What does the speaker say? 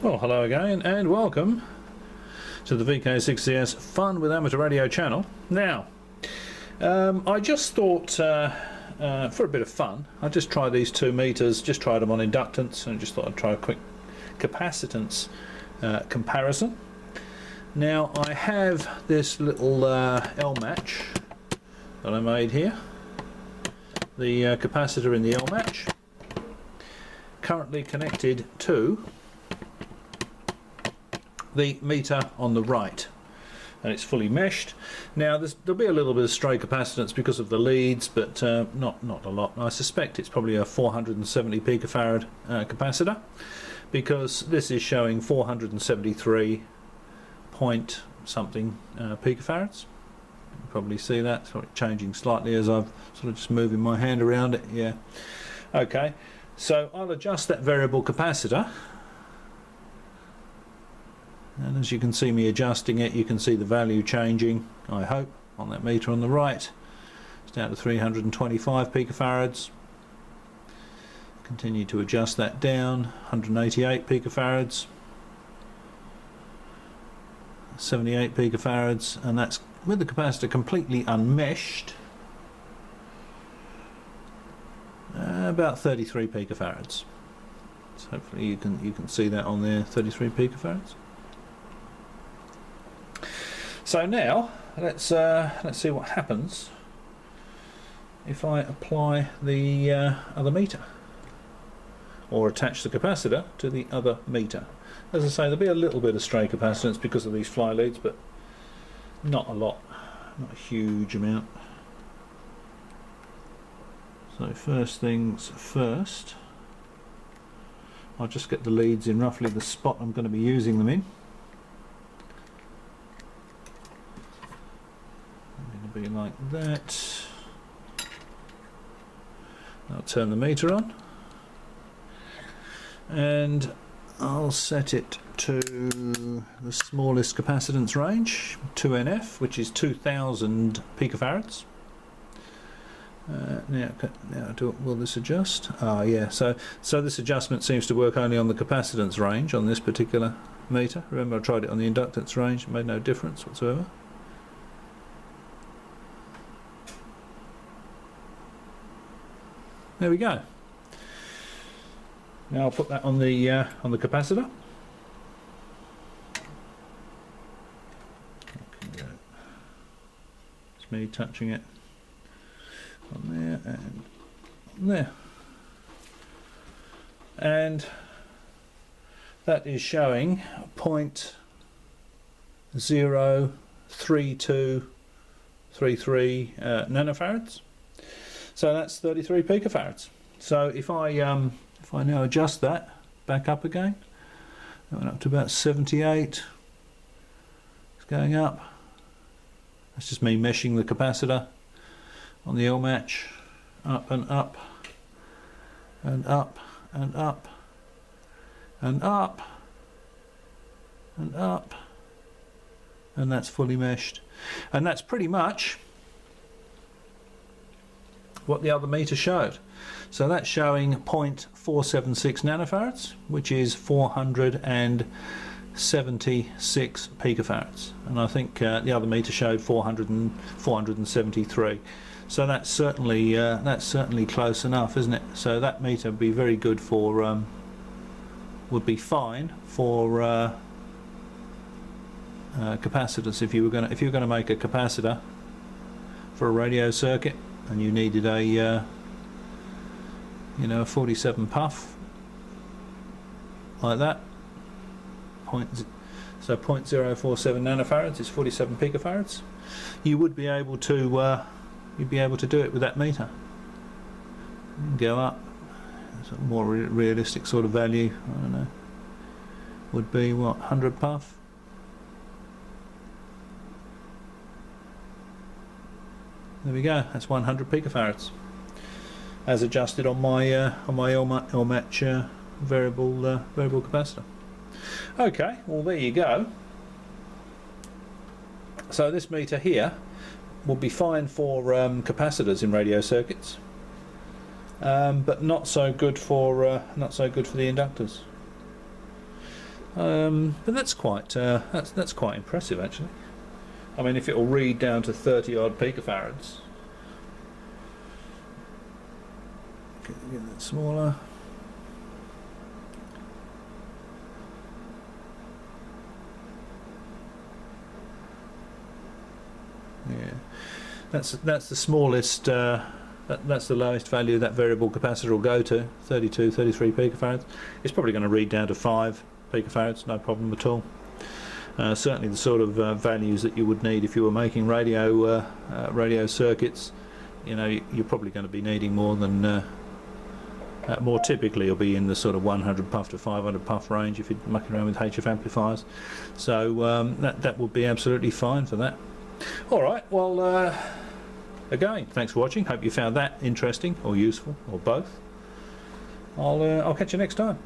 Well, hello again and welcome to the VK6CS Fun with Amateur Radio channel. Now, I just thought for a bit of fun, I'd just try these 2 meters, just tried them on inductance, and just thought I'd try a quick capacitance comparison. Now, I have this little L match that I made here, the capacitor in the L match, currently connected to the meter on the right, and it's fully meshed. Now there'll be a little bit of stray capacitance because of the leads, but not a lot. I suspect it's probably a 470 picofarad capacitor, because this is showing 473 point something picofarads. You can probably see that sort of changing slightly as I've sort of just moving my hand around it. Yeah, okay, so I'll adjust that variable capacitor. And as you can see me adjusting it, you can see the value changing, I hope, on that meter on the right. It's down to 325 picofarads. Continue to adjust that down, 188 picofarads, 78 picofarads, and that's with the capacitor completely unmeshed, about 33 picofarads. So hopefully you can see that on there, 33 picofarads. So now let's see what happens if I apply the other meter, or attach the capacitor to the other meter. As I say, there'll be a little bit of stray capacitance because of these fly leads, but not a lot, not a huge amount. So first things first, I'll just get the leads in roughly the spot I'm going to be using them in. Be like that. I'll turn the meter on and I'll set it to the smallest capacitance range, 2NF, which is 2000 picofarads. Will this adjust? Yeah, so this adjustment seems to work only on the capacitance range on this particular meter. Remember, I tried it on the inductance range, it made no difference whatsoever. There we go. Now I'll put that on the capacitor. It's me touching it on there and on there, and that is showing 0.03233 nanofarads. So that's 33 picofarads. So if I now adjust that back up again, that went up to about 78. It's going up. That's just me meshing the capacitor on the L match, up and up and up and up and up and up, and that's fully meshed. And that's pretty much what the other meter showed. So that's showing 0.476 nanofarads, which is 476 picofarads, and I think the other meter showed 473. So that's certainly close enough, isn't it? So that meter would be very good for would be fine for capacitors. If you were going to make a capacitor for a radio circuit, and you needed a a 47 puff like that, so 0.047 nanofarads is 47 picofarads. You would be able to you'd be able to do it with that meter. Go up, sort of more realistic sort of value, I don't know, would be what, 100 puff. There we go. That's 100 picofarads, as adjusted on my L match variable capacitor. Okay, well there you go. So this meter here will be fine for capacitors in radio circuits, but not so good for the inductors. But that's quite impressive actually. I mean, if it will read down to 30 odd picofarads, get that smaller. Yeah, that's the smallest. That's the lowest value that variable capacitor will go to, 32, 33 picofarads. It's probably going to read down to 5 picofarads, no problem at all. Certainly the sort of values that you would need if you were making radio circuits. You know, you're probably going to be needing more than. More typically, you'll be in the sort of 100 puff to 500 puff range if you're mucking around with HF amplifiers. So that would be absolutely fine for that. All right. Well. Again, thanks for watching. Hope you found that interesting or useful or both. I'll catch you next time.